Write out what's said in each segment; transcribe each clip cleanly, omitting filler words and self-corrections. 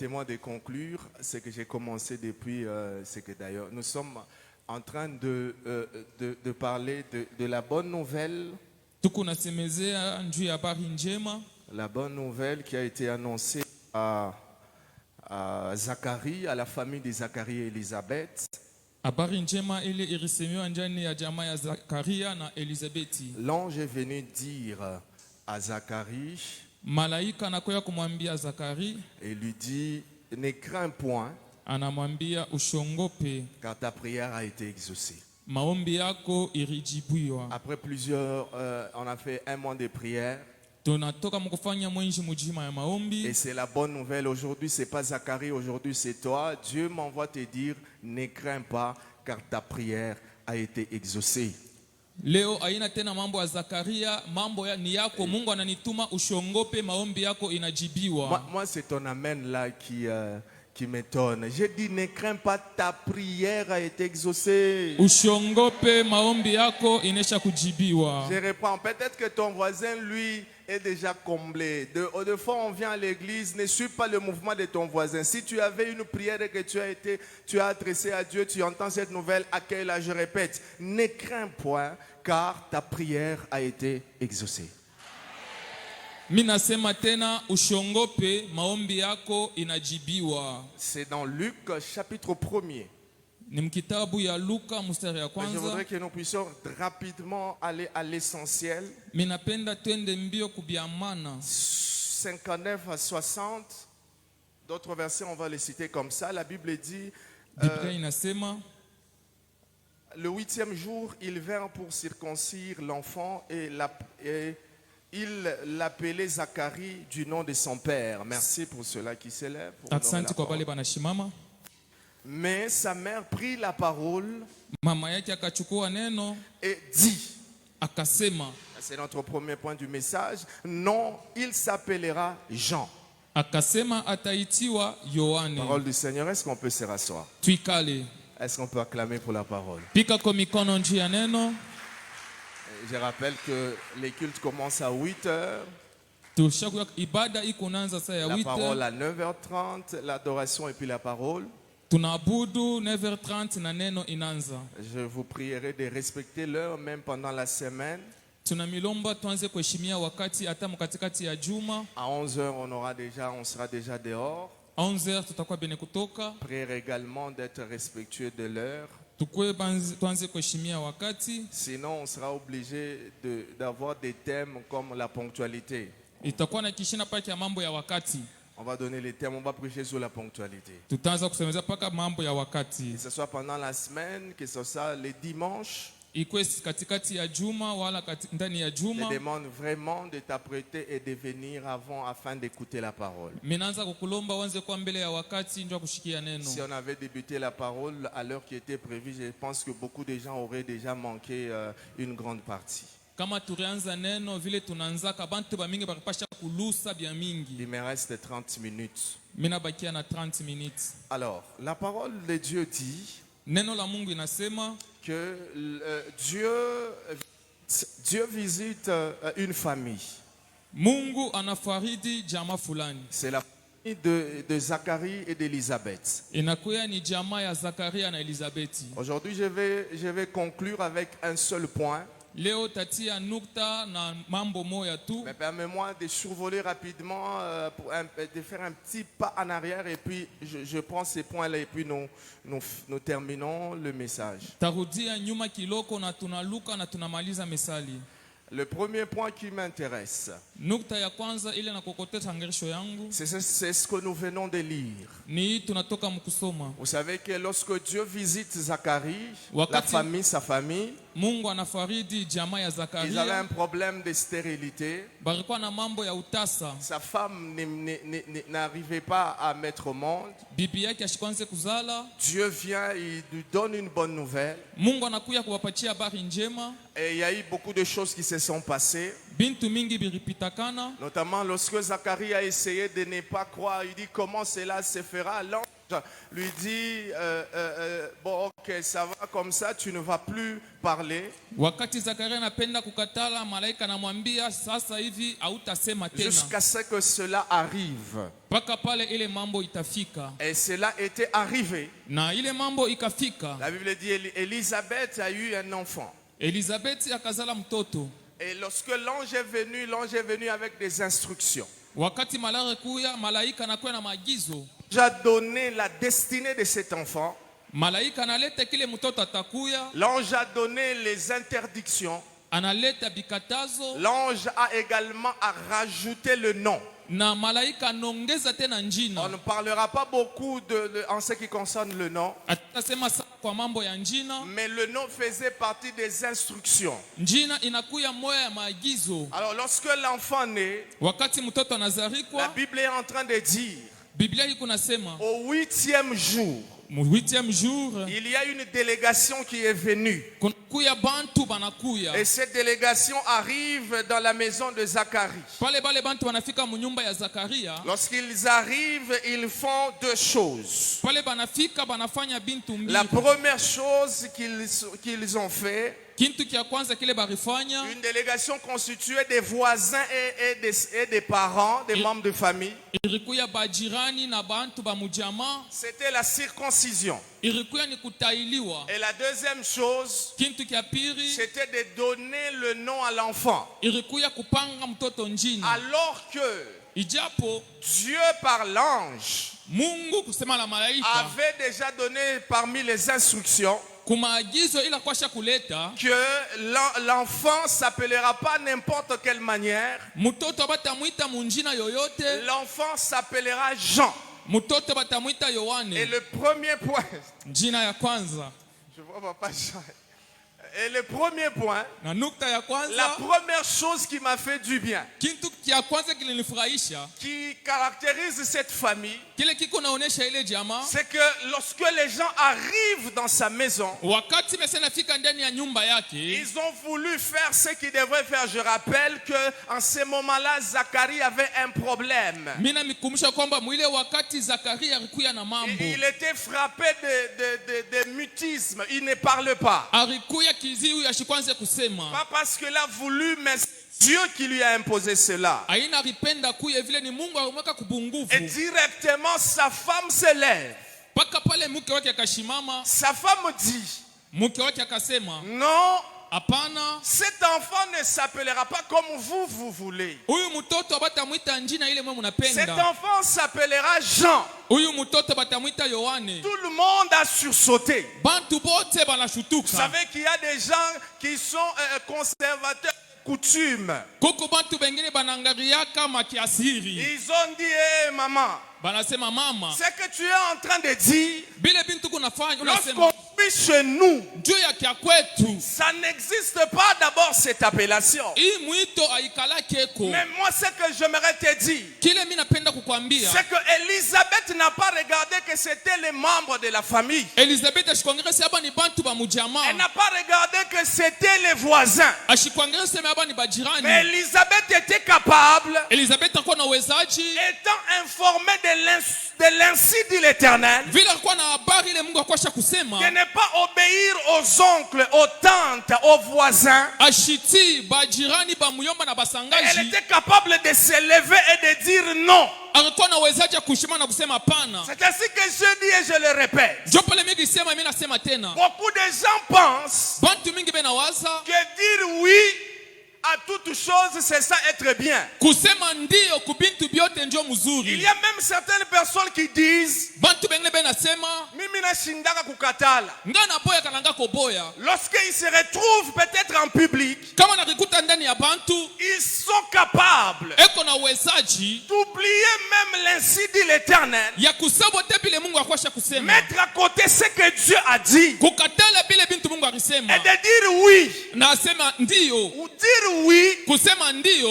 Permettez-moi de conclure ce que j'ai commencé depuis, c'est que d'ailleurs nous sommes en train de parler de la bonne nouvelle. La bonne nouvelle qui a été annoncée à Zacharie, à la famille de Zacharie et Élisabeth. L'ange est venu dire à Zacharie et lui dit: ne crains point, car ta prière a été exaucée. Après plusieurs, on a fait un mois de prière. Et c'est la bonne nouvelle. Aujourd'hui, ce n'est pas Zacharie, aujourd'hui c'est toi. Dieu m'envoie te dire: ne crains pas, car ta prière a été exaucée. Leo aina tena mambo ya Zakaria, mambo ya ni yako. Mungu ananituma ushongope, maombi yako inajibiwa. Moi c'est ton amen là qui m'étonne. J'ai dit: ne crains pas, ta prière a été exaucée. Ushongope, maombi yako inesha kujibiwa. Je reprends. Peut-être que ton voisin, lui, est déjà comblé. De fois, on vient à l'église, ne suis pas le mouvement de ton voisin. Si tu avais une prière que tu as adressée à Dieu, tu entends cette nouvelle, accueille-la. Je répète: ne crains point, car ta prière a été exaucée. Minasema tena ushongope, maombi yako inajibiwa. C'est dans Luc chapitre 1er. Ni mkitabu ya Luka mstari ya Je kwanza. voudrais que nous puissions rapidement aller à l'essentiel. Minapenda twende mbio kubiamana. 59 à 60. D'autres versets, on va les citer comme ça. La Bible dit: Biblia inasema, le 8e jour, ils vinrent pour circoncire l'enfant et il l'appelait Zacharie du nom de son père. Merci pour ceux-là qui s'élèvent. asante kwa bale banashimama. Mais sa mère prit la parole Mama yake akachukua neno et dit, akasema, c'est notre premier point du message: non, il s'appellera Jean. akasema ataitiwa Yohane. Parole du Seigneur. Est-ce qu'on peut se rasseoir? Tuikale. Est-ce qu'on peut acclamer pour la parole? Pika kwa mikono njuu ya neno. Je rappelle que les cultes commencent à 8h. Tushakuya ibada ikunanza saa ya La 8. parole à 9h30, l'adoration et puis la parole. Tunaabudu 9h30 na neno inanza. Je vous prierai de respecter l'heure même pendant la semaine. Tunamilomba tuanze kuheshimia wakati hata mkatikati ya juma. À 11h, on sera déjà dehors. 11h tutakuwa bene kutoka. Prière également d'être respectueux de l'heure. Tukwe tuanze kuheshimia wakati. Sinon, on sera obligé d'avoir des thèmes comme la ponctualité. Itakuwa na kishina paki ya mambo ya wakati. On va donner les thèmes, on va prêcher sur la ponctualité. Tutaanza kusemeza paka mambo ya wakati. Que ce soit pendant la semaine, que ce soit les dimanches. Ikwe katikati ya juma wala ndani ya Je juma. demande vraiment de t'apprêter et de venir avant afin d'écouter la parole. Minaanza kukulomba uanze kwa mbele ya wakati ndio kushikia neno. Si on avait débuté la parole à l'heure qui était prévue, je pense que beaucoup de gens auraient déjà manqué une grande partie. Kama turianza neno vile tunanzaka bantu ba mingi bakapasha kulusa bya mingi. Il me reste 30 minutes. Mina bakia na 30 minutes. Alors, la parole de Dieu dit Neno la Mungu inasema que Dieu visite une famille. Mungu anafaridi jamaa fulani. C'est la famille de Zacharie et d'Élisabeth. Inakuya ni jamaa ya Zakaria na Elizabeti. Aujourd'hui, je vais conclure avec un seul point. Leo tatia nukta na mambo moya tu. Mais permets-moi de survoler rapidement, de faire un petit pas en arrière et puis je prends ces points-là et puis nous terminons le message. Tarudia nyuma kiloko na tunaluka na tunamaliza mesali. Le premier point qui m'intéresse, Nukta ya kwanza ile na kokotesa ngerisho yangu. c'est ce que nous venons de lire. Ni tunatoka mkusoma. Vous savez que lorsque Dieu visite Zacharie, Wakati sa famille, Mungu anafaridi jamaa ya ils avaient Zakaria. un problème de stérilité. Barikuwa na mambo ya utasa. Sa femme n'arrivait pas à mettre au monde. Bibi yake ashikwanze kuzala. Dieu vient, il lui donne une bonne nouvelle. Mungu anakuya kuwapatia habari njema. Et il y a eu beaucoup de choses qui se sont passées. Bintu mingi biripitakana. Notamment lorsque Zacharie a essayé de ne pas croire, il dit: comment cela se fera? L'ange lui dit, bon ok, ça va comme ça, tu ne vas plus parler. Wakati Zakaria anapenda kukatala, malaika anamwambia sasa hivi hautasema tena. Jusqu'à ce que cela arrive. Paka pale ile mambo itafika. Et cela était arrivé. Na ile mambo ikafika. La Bible dit Élisabeth a eu un enfant. Elizabeth akazala mtoto. Et lorsque l'ange est venu avec des instructions. Wakati malaika anakuwa na maagizo. J'ai donné la destinée de cet enfant. Malaika analeta kile mtoto atakuya. L'ange a donné les interdictions. Analeta bikatazo. L'ange a également rajouté le nom. Na malaika anongeza tena njina. On ne parlera pas beaucoup en ce qui concerne le nom. Atasema kwa mambo ya njina. Mais le nom faisait partie des instructions. Njina inakuya moya ya maagizo. Alors lorsque l'enfant naît, wakati mtoto anazarikwa, la Bible est en train de dire, Biblia iko nasema, au 8e jour, il y a une délégation qui est venue. Et cette délégation arrive dans la maison de Zacharie. Lorsqu'ils arrivent, ils font deux choses. La première chose qu'ils ont fait, une délégation constituée des voisins et des parents, des membres de famille. C'était la circoncision. Et la deuxième chose, c'était de donner le nom à l'enfant. Alors que Dieu par l'ange avait déjà donné parmi les instructions que l'enfant s'appellera pas n'importe quelle manière. L'enfant s'appellera Jean. Et le premier point, je vois papa Jean. Et le premier point, la première chose qui m'a fait du bien, qui caractérise cette famille, c'est que lorsque les gens arrivent dans sa maison, ils ont voulu faire ce qu'ils devraient faire. Je rappelle qu'en ce moment-là, Zacharie avait un problème. Il était frappé de mutisme. Il ne parle pas. Pas parce qu'il a voulu, mais Dieu qui lui a imposé cela. Et directement, sa femme se lève. Sa femme dit, non, cet enfant ne s'appellera pas comme vous voulez. Cet enfant s'appellera Jean. Tout le monde a sursauté. Vous savez qu'il y a des gens qui sont conservateurs de coutumes. Ils ont dit, hey, maman, ce que tu es en train de dire, lorsqu'on vit chez nous, ça n'existe pas d'abord cette appellation. Mais moi, ce que j'aimerais te dire, c'est que Élisabeth n'a pas regardé que c'était les membres de la famille. Elle n'a pas regardé que c'était les voisins. Mais Élisabeth était capable, étant informée de l'ainsi dit l'Éternel, de ne pas obéir aux oncles, aux tantes, aux voisins. Elle était capable de se lever et de dire non. C'est ainsi que je dis et je le répète. Beaucoup de gens pensent que dire oui à toute chose, c'est ça être bien. Il y a même certaines personnes qui disent, lorsqu'ils se retrouvent peut-être en public, ils sont capables d'oublier même l'ainsi dit l'Éternel, mettre à côté ce que Dieu a dit et de dire oui, ou dire oui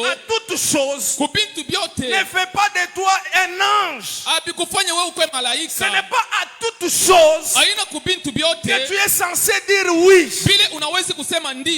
à toute chose. Ne fais pas de toi un ange. Ce n'est pas à toute chose que tu es censé dire oui.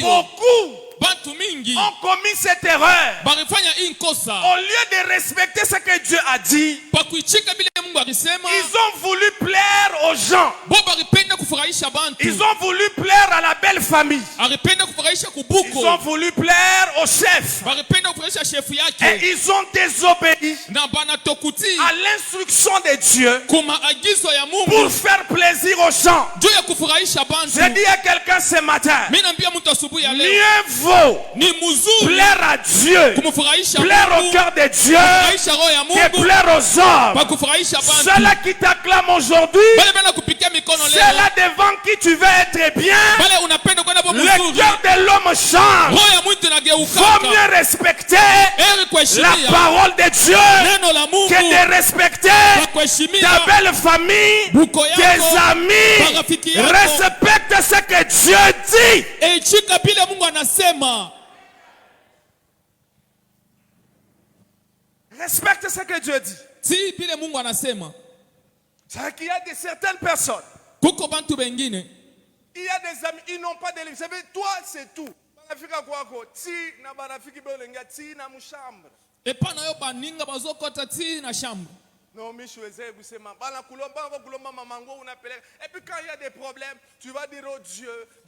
Beaucoup bantu mingi ont commis cette erreur. barifanya hii nkosa Au lieu de respecter ce que Dieu a dit, pa kuichika vile Mungu alisema. ils ont voulu plaire aux gens. Bo baripenda kufurahisha bantu. Ils ont voulu plaire à la belle famille. Aripenda kufurahisha Ils kubuko. ont voulu plaire au chef. Baripenda kufurahisha shefu Et yake. ils ont désobéi Na banatokuti à l'instruction de Dieu kuma agizo ya pour Mungu faire plaisir aux gens. juu ya kufurahisha bantu. Je dis à quelqu'un ce matin, Mimi naambia mtu asubuhi ya leo mieux vaut ni mzuri plaire à Dieu, kumfurahisha plaire au Mungu, cœur de Dieu, kufurahisha roho ya que Mungu plaire aux hommes. pa kufurahisha bantu. Ceux-là qui t'acclament aujourd'hui, Bale bana kupikia mikono leo. ceux-là devant qui tu veux être bien, Bale unapenda kwenda kwa le mzuri. cœur de l'homme change. Roho ya mtu Faut inageuka. mieux respecter Heri la kuheshimia parole de Dieu neno la Mungu que de respecter na ta kuheshimia belle famille, buko tes yako. amis. Marafiki yako. Respecte ce que Dieu dit. Echika vile Mungu anasema. Respecte ce que Dieu dit. Si vile Mungu anasema. C'est qu'il y a de certaines personnes, Kuko bantu bengine il y a des amis, ils n'ont pas de livre. Toi, c'est tout. Banafika kwako, ti na banafiki belenga ti na mushambre. epana yo baninga bazokota ti na shamba. Non, mais je vais vous dire, bana kulomba mamango unapeleka. Et puis quand il y a des problèmes, tu vas dire oh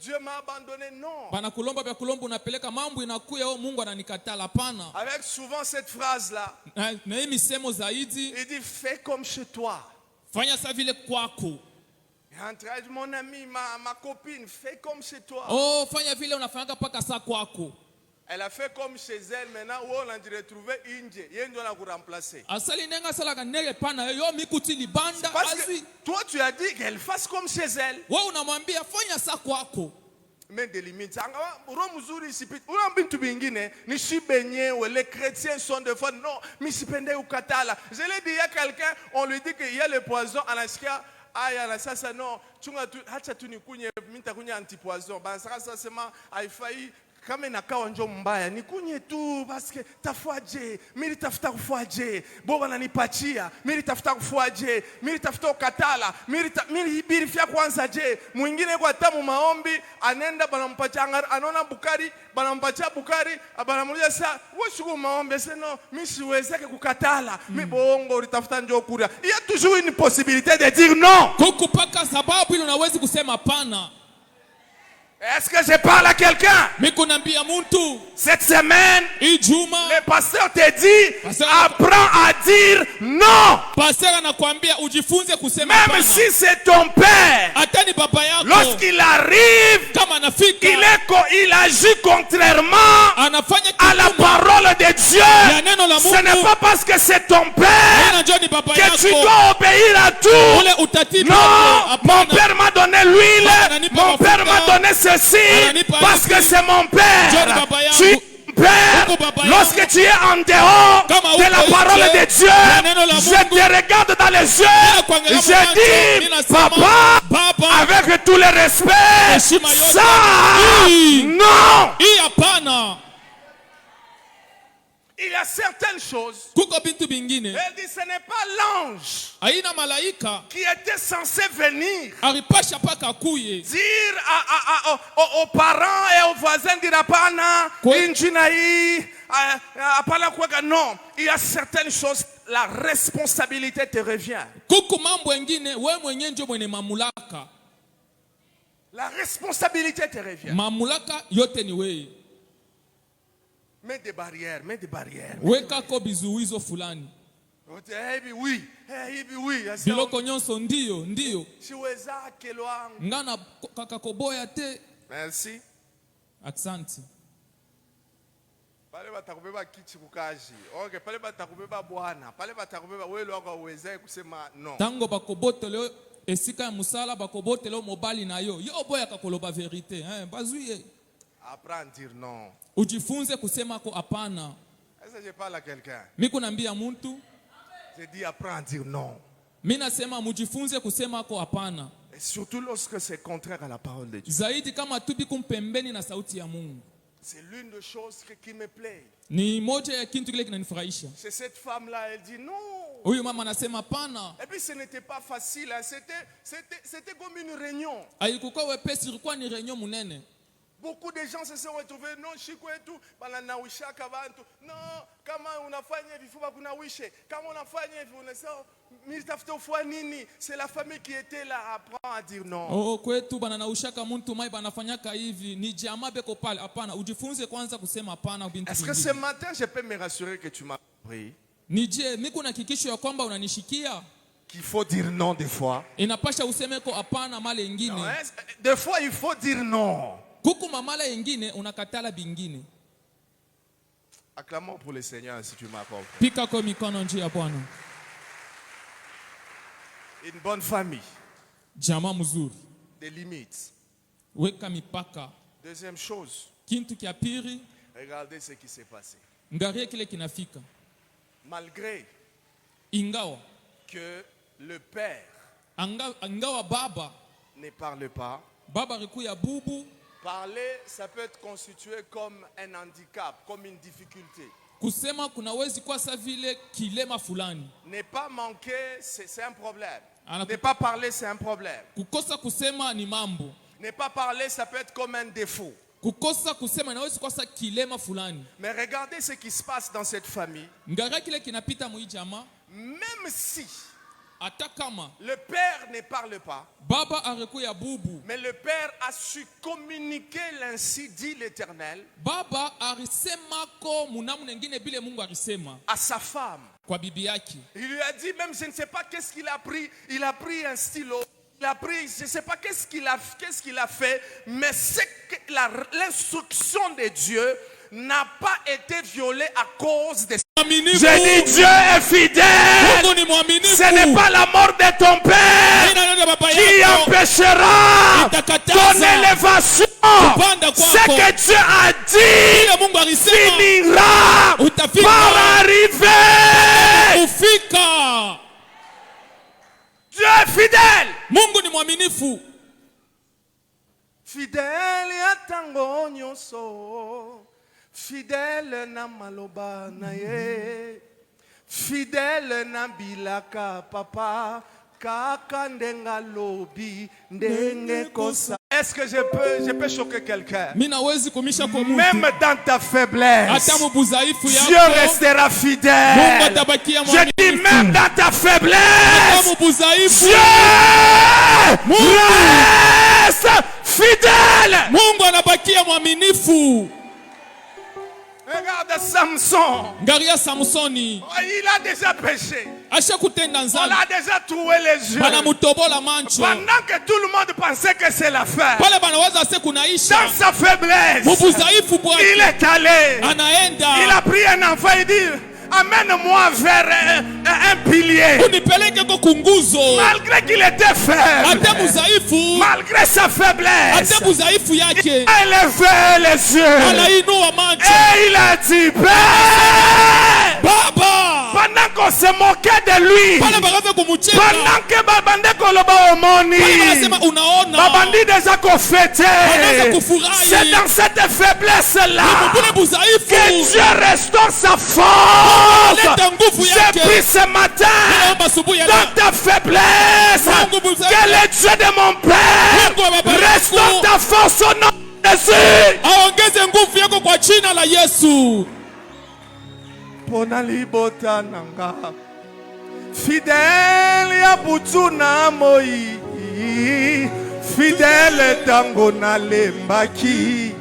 Dieu m'a abandonné. Non. Bana kulomba vya kulomba unapeleka mambo inakuya oh Mungu ananikatala pana. Avec souvent cette phrase là, Na hii misemo zaidi il dit fais comme chez toi. fanya sa vile kwako. Entourage, mon ami, ma copine, fais comme chez toi. Oh fanya vile unafanyaka paka sa kwako. Elle a fait comme chez elle, maintenant où on a dû retrouver Indie. Il doit la remplacer. Asali nenga sala kanege pana yo mikuti libanda Parce que azwi. toi tu as dit qu'elle fasse comme chez elle. Wewe unamwambia fanya sa kwako. Mais des limites. Les chrétiens sont des fois non, mais si pendant ou katala. Je l'ai dit à quelqu'un, on lui dit qu'il y a le poison à la skia. Aya ça ça non, tu hacha tu ni kunye minta kunye antipoison. Ba ça seulement a failli kama inakaa njo mbaya nikunye tu parce que tafuaje mimi tafuta kufuaje boba ananipatia mimi tafuta kufuaje mimi tafuta ukatala mimi birifia kwanza je mwingine kwa tamu maombi anenda banampatia anaona bukari banampatia bukari banamuuliza sasa wewe shuku maombi sasa no mimi siwezeke kukatala mimi bongo ulitafuta njo kuria il y a toujours une possibilité de dire non Kukupaka sababu ile unaweza kusema pana. Est-ce que je parle à quelqu'un? Mikunambia muntu Cette semaine, ijuma le pasteur te dit, Pasteur, apprends à dire non. pastor anakuambia ujifunze kusema Même pana. si c'est ton père, Hata ni baba yako lorsqu'il arrive, kama anafika il agit contrairement anafanya à la kinyume parole de ya Dieu. neno la Ce n'est Mungu. pas parce que c'est ton père Yeye njoo ni baba que tu yako. dois obéir à tout. Ule utatii Non, wako. mon Hapana. père m'a donné l'huile, mon père m'a donné ceci, parce que c'est mon père. Tu es père, lorsque tu es en dehors de la parole de Dieu, je te regarde dans les yeux, je dis, papa, avec tout le respect, ça, non. Hii hapana. Il y a certaines choses, Kuko bintu bingine elle dit, ce n'est pas l'ange aina malaika qui était censé venir alipasha paka kuye dire aux parents et aux voisins dire apana injinaï apana kweka. Non, il y a certaines choses, la responsabilité te revient. kuko mambo mengine wewe mwenyewe ndio mwenye mamlaka. La responsabilité te revient. Mamlaka yote ni wewe. Mets des barrières, mets des barrières. Weka ko bizuizo fulani. Oui, oui. Biloko nyonso ndio. Siweza kelwangu. Ngana kakakoboya te. Merci. Asante. Pale batakubeba kichi kukaji. Okay, pale batakubeba bwana. Pale batakubeba wewe wako uweze kusema no. Tango bakobotelo esika ya musala bakobotelo mobali na yo. Yo boya kakoloba vérité, hein, bazuye. Apprends à dire non. Ujifunze kusema ko hapana. Est-ce que je parle à quelqu'un? Mimi naambia mtu, Je dis apprends à dire non. mimi nasema mujifunze kusema ko hapana. Et surtout lorsque c'est contraire à la parole de Dieu. Zaidi kama tubi kumpembeni na sauti ya Mungu. C'est l'une des choses qui me plaît. Ni moja ya kitu kile kinanifurahisha. C'est cette femme-là, elle dit non. Huyu mama anasema hapana. Et puis ce n'était pas facile, hein. C'était comme une réunion. Haikuwa wepesi, ilikuwa ni renyo munene. Beaucoup de gens se sont retrouvés, non, Chico et tout, bananawisha kabantu. Non, kama unafanya hivi fuba kunawishe. Kama unafanya hivi unasema mitafuta ufua nini? C'est la famille qui était là, apprend à dire non. Oh, kwetu bananaushaka muntu mai banafanyaka hivi, ni jamaa beko pale. Hapana, ujifunze kwanza kusema hapana bintu. Est-ce que ce matin je peux me rassurer que tu m'as compris? Nije, mimi kuna hakikisho ya kwamba unanishikia. Qu'il faut dire non des fois. Inapasha useme ko hapana male ingine. Non, des fois il faut dire non. Kuku mamala ingine unakatala bingine. Acclamons pour le Seigneur si tu m'as compris. Pika kwa mikono njia ya Bwana. Une bonne famille. Jamaa mzuri. Des limites. Weka mipaka. Deuxième chose. Kintu kia pili. Regardez ce qui s'est passé. Ngarie kile kinafika. Malgré Ingawa que le père angawa baba ne parle pas. Baba rikuya bubu. Parler, ça peut être constitué comme un handicap, comme une difficulté. Kusema kunawezi kwa sa vile kilema fulani. Ne pas manquer, c'est un problème. Ne pas parler, c'est un problème. Kukosa kusema ni mambo. Ne pas parler, ça peut être comme un défaut. Kukosa kusema inawezi kwa sa kilema fulani. Mais regardez ce qui se passe dans cette famille. Ngara kile kinapita mu jamaa. Même si atakama le père ne parle pas, baba arekuya bubu, mais le père a su communiquer l'ainsi dit l'Éternel. Baba arisema ko munamu nengine bile Mungu arisema à sa femme. Kwa bibi yake. Il lui a dit, même je ne sais pas qu'est-ce qu'il a pris. Il a pris un stylo. Il a pris, je ne sais pas qu'est-ce qu'il a fait, mais c'est que l'instruction de Dieu n'a pas été violée à cause de ça. Je dis Dieu est fidèle. Ce n'est pas la mort de ton père qui empêchera ton élévation. Ce que Dieu a dit finira par arriver. Dieu est fidèle. Mungu ni mwaminifu. Fidèle ya tango nyonso. Fidèle na maloba na ye. Fidèle na bilaka papa. Kaka ndenga lobi ndenge kosa. Est-ce que je peux choquer quelqu'un? Même dans ta faiblesse, Dieu restera fidèle. Je dis même dans ta faiblesse, Dieu reste fidèle. Regarde Samson. Il a déjà péché. On a déjà trouvé les yeux. Pendant que tout le monde pensait que c'est la fin. Dans sa faiblesse, il est allé. Il a pris un enfant et dit, amène-moi vers un pilier. Malgré qu'il était faible, malgré sa faiblesse, il a élevé les yeux. Et il a dit, pendant qu'on se moquait de lui, pendant que Babande Koloba Omoni, Babandi déjà qu'on fêtait, c'est dans cette faiblesse-là que Dieu restaure sa force. J'ai pris ce matin dans ta faiblesse que le Dieu de mon Père restaure ta force au nom de Jésus. Pona libota nanga fidèle ya butu na moi fidèle tango na lembaki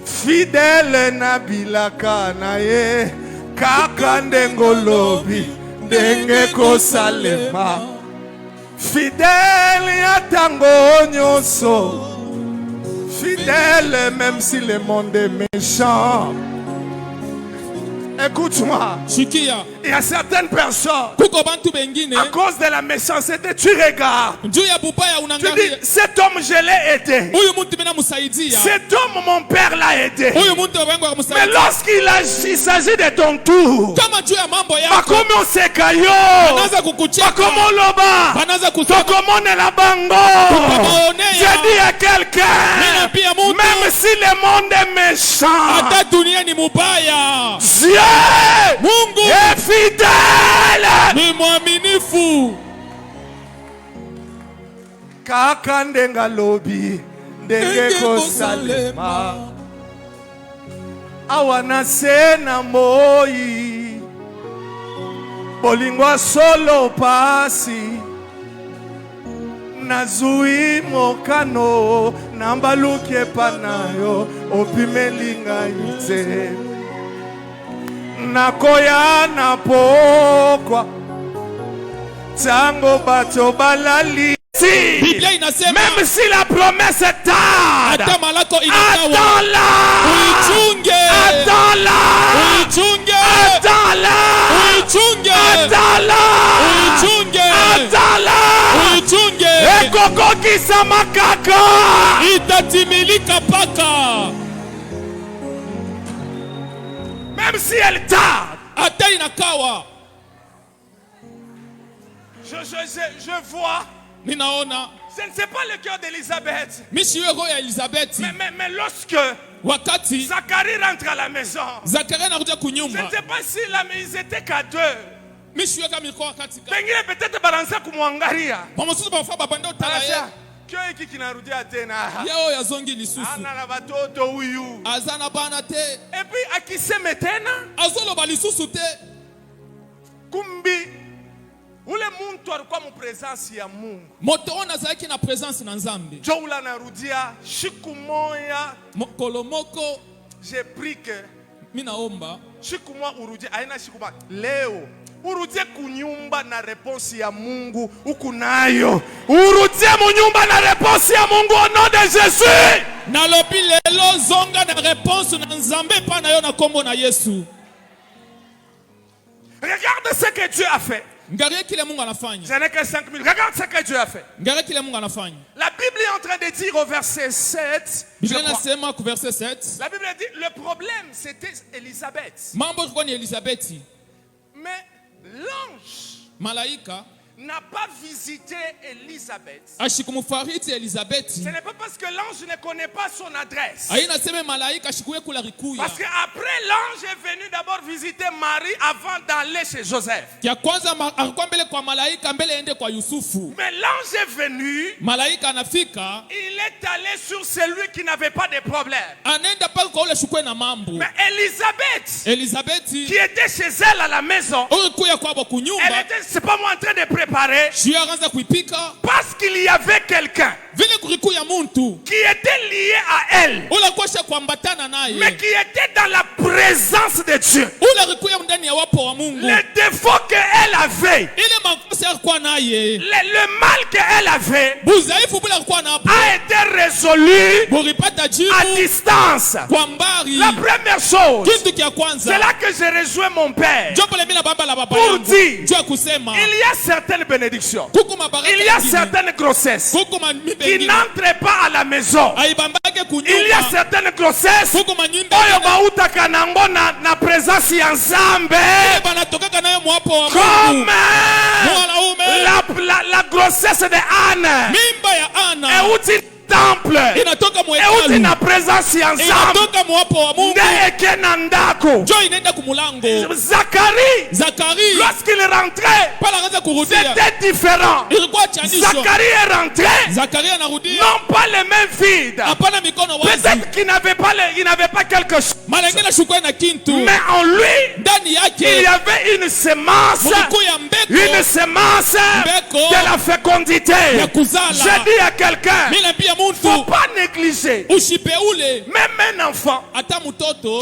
fidèle na bilaka na ye kaka ndengo lobi ndenge kosalema fidèle ya tango nyonso fidèle même si le monde est méchant. Écoute-moi, il y a certaines personnes, à cause de la méchanceté, tu regardes, tu dis, cet homme je l'ai aidé, cet homme mon père l'a aidé, mais lorsqu'il s'agit de ton tour, comment c'est caillot, comment loba, comment est la bango, je dis à quelqu'un, même si le monde est méchant, Dieu est fidèle. Ni mwaminifu. Kaka ndenga lobi ndenge kosalema awa na se na moi bolingo solo pasi nazui mokano nambaluki epa na yo opimeli ngai te nakoya na pokwa tango bato balali. Même si la promesse est tarde, attends-la, attends-la, ekoko kisa makaka itatimilika paka. Même si elle tarde, ata inakawa. Je vois. Ninaona. Ce ne c'est pas le cœur d'Élisabeth. Mais lorsque Zacharie rentre à la maison, je ne sais pas si ils étaient qu'à deux. Peut-être balanza kumwangalia. Kyo hiki kinarudia tena. Ana na watoto huyu. Azana bana te. Et puis akiseme tena. Azoloba lisusu te. Kumbi ule muntu alikuwa mu presence ya Mungu. Motoona zaki na presence na Nzambe. Jo ula narudia siku moya kolomoko j'ai pris que minaomba siku moya urudie aina siku ba leo urudie kunyumba na réponse ya Mungu ukunayo. Urudie munyumba na réponse ya Mungu au nom de Jésus. Na lobi lelo zonga na réponse na Nzambe pa na yo na kombo na Yesu. Regarde ce que Dieu a fait. Je n'ai que 5 minutes. Regarde ce que Dieu a fait. La Bible est en train de dire au verset 7. La Bible dit le problème c'était Élisabeth. Mais l'ange n'a pas visité Élisabeth. Ce n'est pas parce que l'ange ne connaît pas son adresse. Parce qu'après l'ange est venu d'abord visiter Marie avant d'aller chez Joseph. Mais l'ange est venu. Il est allé sur celui qui n'avait pas de problème. Mais Élisabeth, qui était chez elle à la maison, elle était, c'est pas moi en train de préparer. Parce qu'il y avait quelqu'un qui était lié à elle, mais qui était dans la présence de Dieu. Le défaut qu'elle avait, le mal qu'elle avait, a été résolu à distance. La première chose, c'est là que j'ai rejoint mon père pour dire il y a certaines bénédictions, il y a certaines grossesses qui n'entrent pas à la maison. Il y a certaines grossesses na présence ya Nzambe, comme la grossesse de Anne et temple et où na présence ya Nzambe ndeke na ndako. Zacharie lorsqu'il rentrait c'était différent. Zacharie est rentré non pas les mains vides. Peut-être qu'il n'avait pas quelque chose, mais en lui il y avait une semence de la fécondité. Je dis à quelqu'un, faut pas négliger même un enfant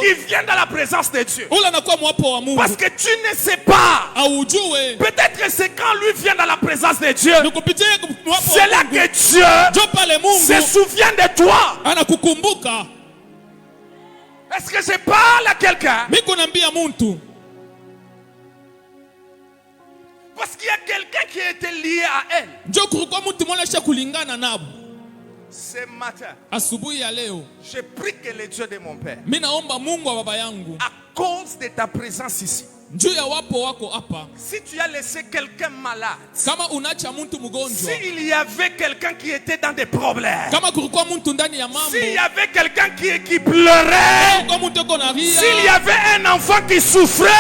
qui vient dans la présence de Dieu, parce que tu ne sais pas, peut-être que c'est quand lui vient dans la présence de Dieu, c'est là que Dieu se souvient de toi. Est-ce que je parle à quelqu'un? Parce qu'il y a quelqu'un qui était lié à elle. Ce matin, j'ai pris que le Dieu de mon père, à cause de ta présence ici, si tu as laissé quelqu'un malade, s'il y avait quelqu'un qui était dans des problèmes, s'il y avait quelqu'un qui pleurait, s'il y avait un enfant qui souffrait,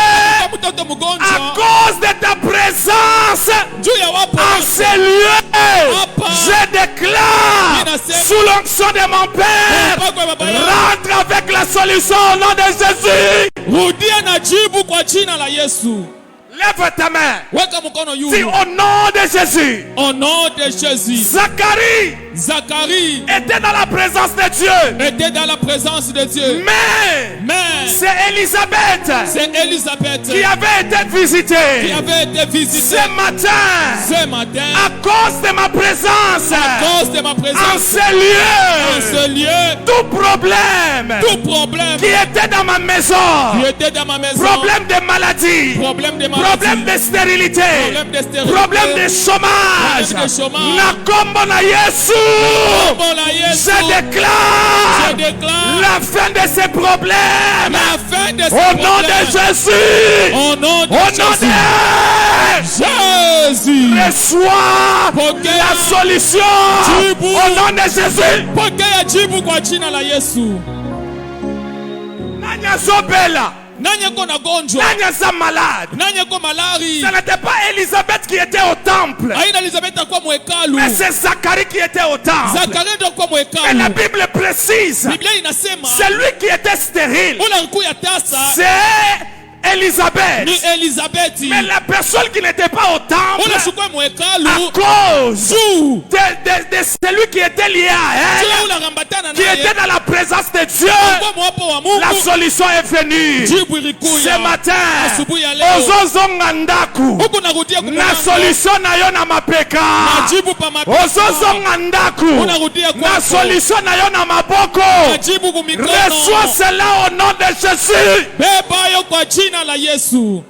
à cause de ta présence en ce lieu, je déclare sous l'onction de mon Père, rentre avec la solution au nom de Jésus. rudia na jibu kwa jina la Yesu. Lève ta main. Weka mkono Dis yulu. au nom de Jésus. Au nom de Jésus. Zacharie était dans la présence de Dieu. Était dans la présence de Dieu. Mais c'est Élisabeth qui avait été visitée. Ce matin, à cause de ma présence, en ce lieu, tout problème qui était dans ma maison, problème de maladie, problème de stérilité, problème de chômage, Nakombo na Yesu, je déclare la fin de ces problèmes au nom de Jésus. Au nom de Jésus, reçois la solution au nom de Jésus. Nanya Zobela, Nanya kona gonjwa, Nanya za malade. Nanya ko malari. Ce n'était pas Élisabeth qui était au temple, Aina Elisabeth akwa mwekalu. mais c'est Zacharie qui était au temple. Zacharie ndo kwa mwekalu. Et la Bible précise, Biblia inasema celui qui était stérile, ula nkuya tasa c'est Élisabeth. ni Elisabeth. Mais la personne qui n'était pas au temple, Ula shukwa mwekalu à cause juu de celui qui était lié à elle, ula rambatana qui était dans la présence de Dieu, kwa mwapo wa Mungu. la solution est venue. Jibu ilikuya. Ce matin, Asubuhi ya leo. ozozonga ndaku Huku narudia na kumanga. solution na yo na mapeka, Majibu pa mapesa. ozozonga ndaku Unarudia na kwako. solution na yo na maboko. Majibu kumikono. Reçois cela au nom de Jésus. Beba yo kwa jina la Yesu.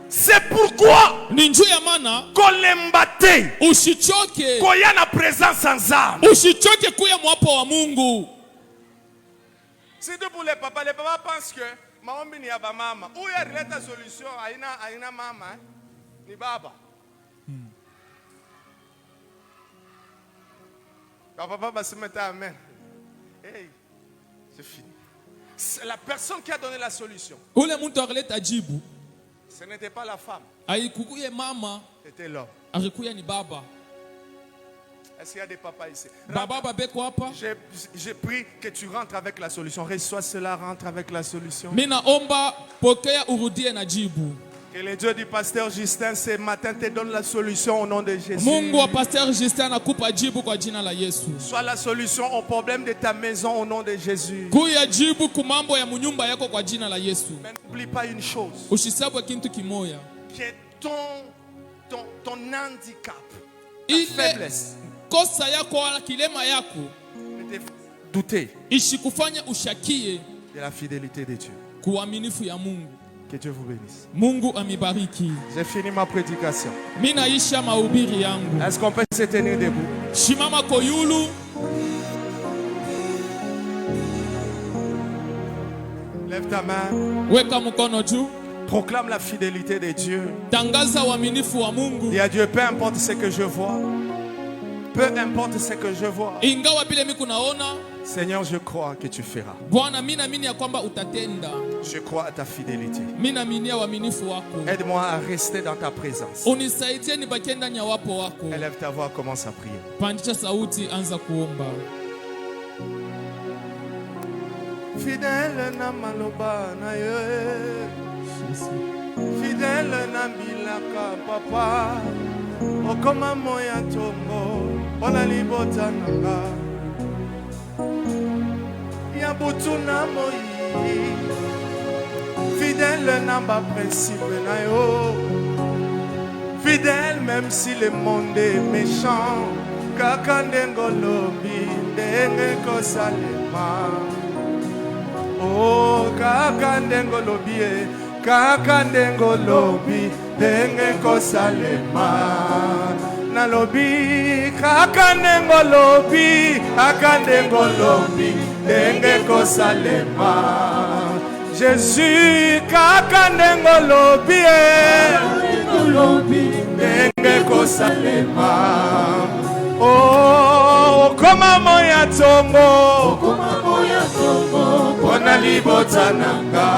C'est pourquoi Ni njuu ya maana kolembate usichoke. koya na présence ensemble. Usichoke kuya mwapo wa Mungu. C'est tout pour les papas. Les papas pensent que maombi ni ya mama. Où il y a la solution aina mama ni baba. Papa va se mettre amen. Hey, c'est fini. C'est la personne qui a donné la solution. Ule mtu akaleta jibu. Ce n'était pas la femme. Haikukuye mama, C'était l'homme. alikuya ni baba. Est-ce qu'il y a des papas ici? Baba babeko hapa. J'ai pris que tu rentres avec la solution. Reçois cela, rentre avec la solution. Mina omba pokea urudie na jibu. Que le Dieu du pasteur Justin ce matin te donne la solution au nom de Jésus. Mungu wa pasteur Justin anakupa jibu kwa jina la Yesu. Sois la solution au problème de ta maison au nom de Jésus. Kuya jibu kumambo ya munyumba yako kwa jina la Yesu. Mais n'oublie pas une chose. Usisabwe kintu kimoya. Que ton handicap, ta Ile faiblesse, kosa yako wala kilema yako ne te fasse douter ishikufanya ushakie de la fidélité de Dieu. kuaminifu ya Mungu. Que Dieu vous bénisse. Mungu amibariki. J'ai fini ma prédication. Mina isha mahubiri yangu. Est-ce qu'on peut se tenir debout? Shimama koyulu. Lève ta main. Weka mkono juu. Proclame la fidélité de Dieu. Tangaza uaminifu wa Mungu. Dis à Dieu, peu importe ce que je vois. Peu importe ce que je vois. Ingawa bile miku naona. Seigneur, je crois que tu feras. Bwana mina amini ya kwamba utatenda. Je crois à ta fidélité. Mina amini ya uaminifu wako. Aide-moi à rester dans ta présence. Unisaidie nibakie ndani ya wapo wako. Élève ta voix, commence à prier. Pandisha sauti, anza kuomba. Fidèle na maloba na ye. Fidèle na milaka papa. Okoma moya tombo. Ona libota nanga. Ya butu na moi. Fidèle na ba principe na yo. Fidèle même si le monde est méchant. Kaka ndengo lobi ndenge kosalema. Oh, kaka ndengo lobi e, kaka ndengo lobi ndenge kosalema. Na lobi, kaka ndengo lobi, kaka ndengo lobi ndenge kosalema. Jésus, kaka ndengo lobi e, ndenge kosalema. Oh, koma moya tongo, pona libota nanga.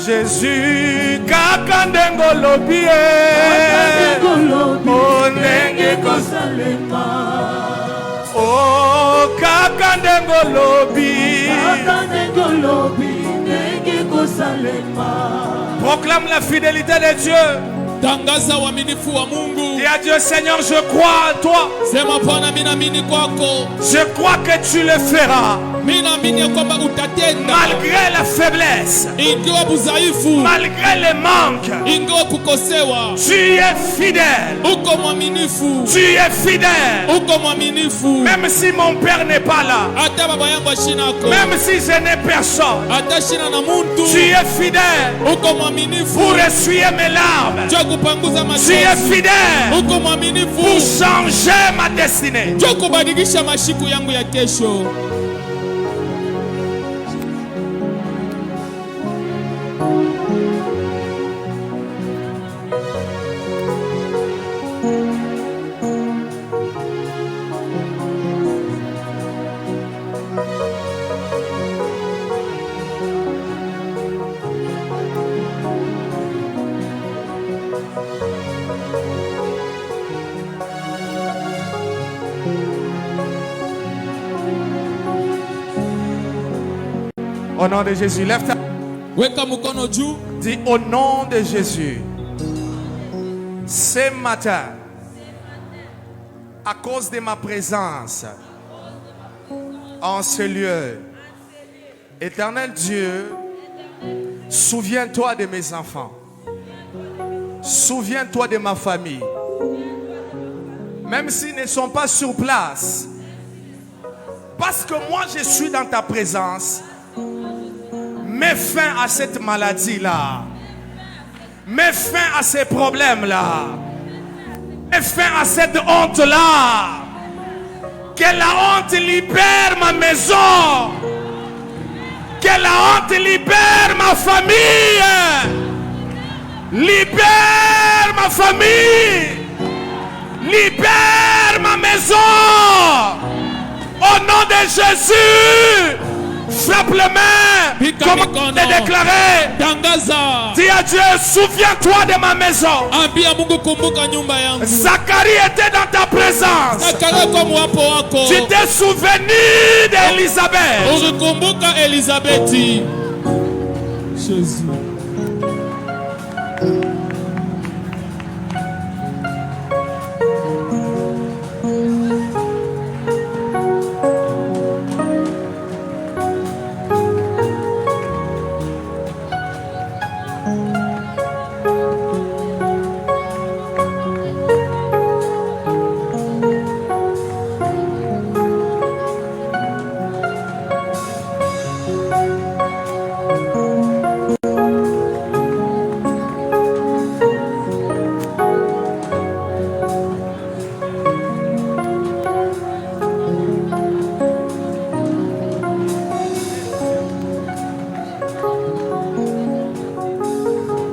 Jésus, kaka ndengo lobi e, ndenge kosalema. olobi. Proclame la fidélité de Dieu. Tangaza uaminifu wa Mungu. Dis à Dieu, Seigneur, je crois en toi. Sema Bwana, mimi naamini kwako. Je crois que tu le feras. Mimi naamini kwamba utatenda. Malgré la faiblesse. Ingawa udhaifu. Malgré les manques. Ingawa kukosewa. Tu es fidèle. Uko mwaminifu. Tu es fidèle. Uko mwaminifu. Même si mon père n'est pas là. Hata baba yangu ashinako. Même si je n'ai personne. Hata shina na muntu. Tu es fidèle. Uko mwaminifu. Pour essuyer mes larmes. Tu es fidèle pour changer ma destinée. Kubadilisha mashiku yangu ya kesho. Au nom de Jésus, lève ta main. Dis au nom de Jésus. Ce matin, à cause de ma présence en ce lieu, Éternel Dieu, souviens-toi de mes enfants. Souviens-toi de ma famille. Même s'ils ne sont pas sur place, parce que moi je suis dans ta présence. Mets fin à cette maladie-là. Mets fin à ces problèmes-là. Mets fin à cette honte-là. Que la honte libère ma maison. Que la honte libère ma famille. Libère ma famille. Libère ma maison. Au nom de Jésus. Frappe les mains. Comment te déclarer? Dis à Dieu, souviens-toi de ma maison. Zacharie était dans ta présence. Tu t'es souvenu d'Élisabeth. Jésus.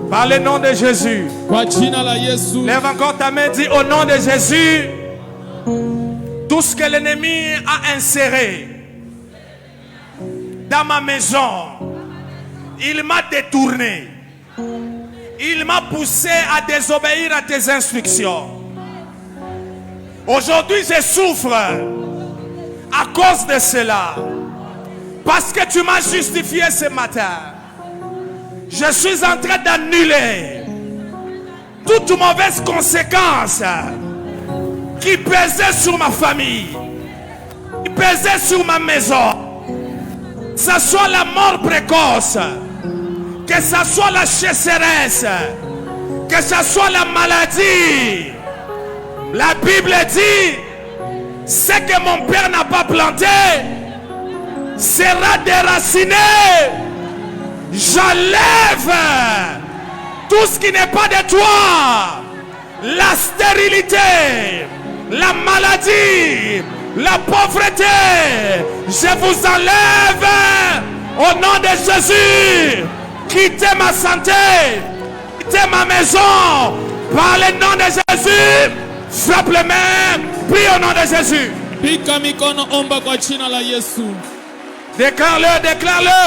Par le nom de Jésus. Lève encore ta main, dis au nom de Jésus. Tout ce que l'ennemi a inséré dans ma maison, il m'a détourné. Il m'a poussé à désobéir à tes instructions. Aujourd'hui, je souffre à cause de cela. Parce que tu m'as justifié ce matin. Je suis en train d'annuler toute mauvaise conséquence qui pesait sur ma famille, qui pesait sur ma maison. Que ce soit la mort précoce, que ce soit la sécheresse, que ce soit la maladie. La Bible dit, ce que mon père n'a pas planté sera déraciné. J'enlève tout ce qui n'est pas de toi. La stérilité, la maladie, la pauvreté. Je vous enlève au nom de Jésus. Quittez ma santé, quittez ma maison. Par le nom de Jésus, frappe les mains, prie au nom de Jésus. Déclare-le, déclare-le.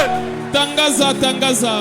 Tangaza, tangaza.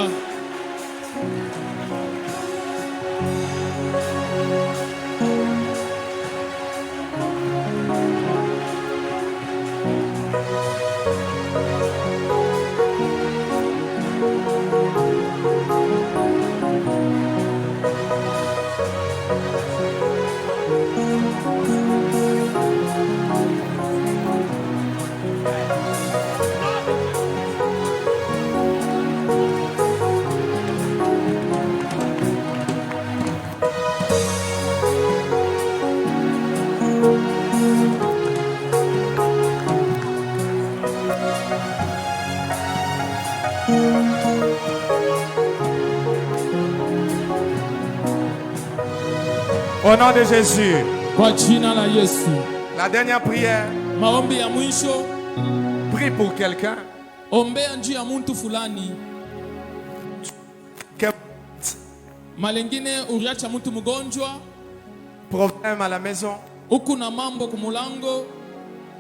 Au nom de Jésus. Kwa jina la Yesu. La dernière prière. Maombi ya mwisho. Prie pour quelqu'un. Ombea juu ya mtu fulani. Malengine uriacha mtu mgonjwa. Problème à la maison. Uku na mambo kumulango.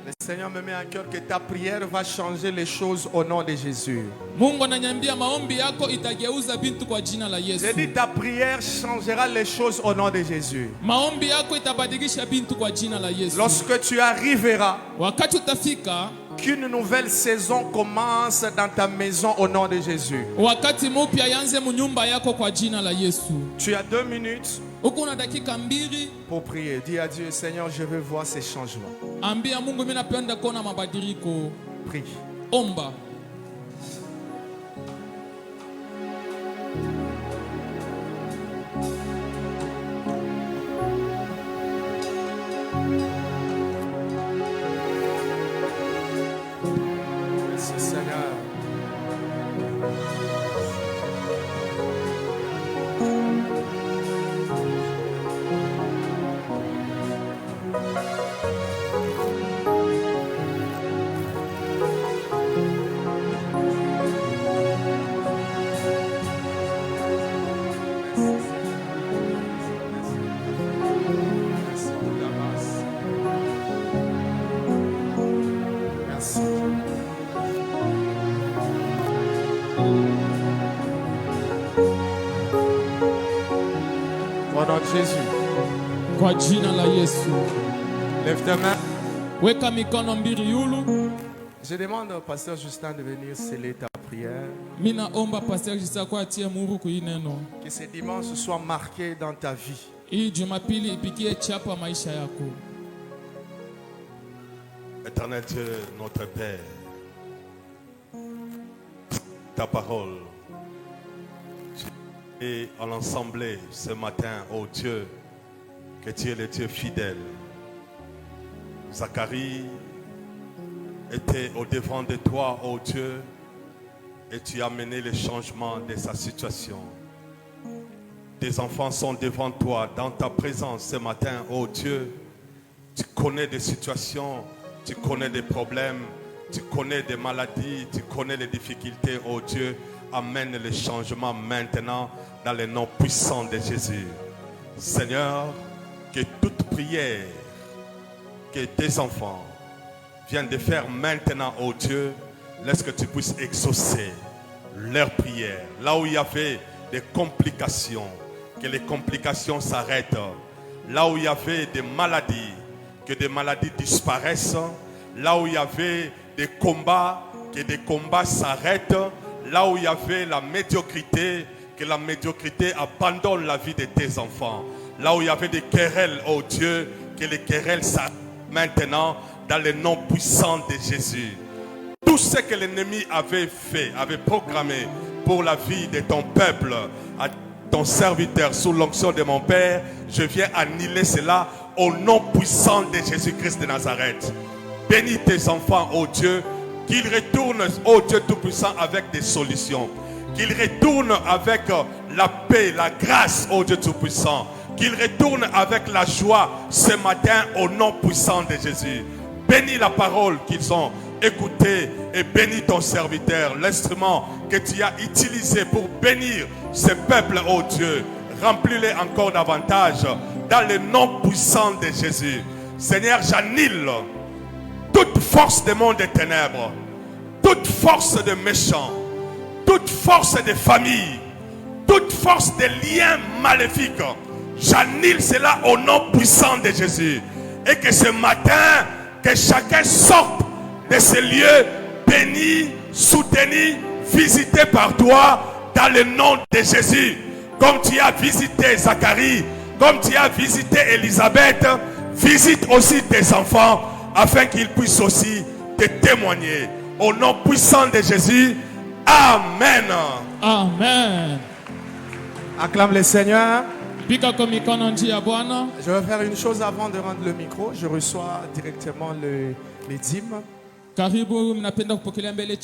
Le Seigneur me met à cœur que ta prière va changer les choses au nom de Jésus. Mungu ananiambia maombi yako itageuza vitu kwa jina la Yesu. J'ai dit ta prière changera les choses au nom de Jésus. Maombi yako itabadilisha vitu kwa jina la Yesu. Lorsque tu arriveras, wakati utafika, qu'une nouvelle saison commence dans ta maison au nom de Jésus. wakati mpya yanze munyumba yako kwa jina la Yesu. Tu as 2 minutes uko na dakika 2 pour prier. Dis à Dieu, Seigneur, je veux voir ces changements. ambia Mungu mimi napenda kuona mabadiliko. Prie. Omba. Merci Seigneur. Merci. Au nom de Jésus. Kwa jina la Yesu. Lève ta main. Weka mikono mbili yulu. Je demande au pasteur Justin de venir sceller ta prière. Mina omba pastor Jisa kwa atie muru kuineno. Que ce dimanche soit marqué dans ta vie. Hii Jumapili ipigie chapa maisha yako. Éternel Dieu, notre Père, ta parole et à l'ensemble ce matin, oh Dieu, que tu es le Dieu fidèle. Zacharie était au devant de toi, oh Dieu, et tu as mené le changement de sa situation. Tes enfants sont devant toi, dans ta présence ce matin, oh Dieu. Tu connais des situations, tu connais des problèmes, tu connais des maladies, tu connais les difficultés, oh Dieu. Amène le changement maintenant dans le nom puissant de Jésus. Seigneur, que toute prière que tes enfants viennent de faire maintenant, oh Dieu, laisse que tu puisses exaucer leurs prières. Là où il y avait des complications, que les complications s'arrêtent. Là où il y avait des maladies, que des maladies disparaissent. Là où il y avait des combats, que des combats s'arrêtent. Là où il y avait la médiocrité, que la médiocrité abandonne la vie de tes enfants. Là où il y avait des querelles, oh Dieu, que les querelles s'arrêtent maintenant dans le nom puissant de Jésus. Tout ce que l'ennemi avait fait, avait programmé pour la vie de ton peuple, à ton serviteur, sous l'onction de mon Père, je viens annuler cela au nom puissant de Jésus-Christ de Nazareth. Bénis tes enfants, oh Dieu, qu'ils retournent, oh Dieu Tout-Puissant, avec des solutions. Qu'ils retournent avec la paix, la grâce, oh Dieu Tout-Puissant. Qu'ils retournent avec la joie ce matin au nom puissant de Jésus. Bénis la parole qu'ils ont écoutée et bénis ton serviteur, l'instrument que tu as utilisé pour bénir ce peuple, oh Dieu. Remplis-les encore davantage dans le nom puissant de Jésus. Seigneur, j'annule toute force des mondes des ténèbres, toute force de méchants, toute force de famille, toute force de liens maléfiques. J'annule cela au nom puissant de Jésus. Et que ce matin, que chacun sorte de ces lieux bénis, soutenus, visités par toi dans le nom de Jésus. Comme tu as visité Zacharie, comme tu as visité Élisabeth, visite aussi tes enfants afin qu'ils puissent aussi te témoigner. Au nom puissant de Jésus, Amen. Amen. Acclame le Seigneur. Je Je vais faire une chose avant de rendre le micro. Je reçois directement les dîmes. Karibu, mnapenda kupokelea mbele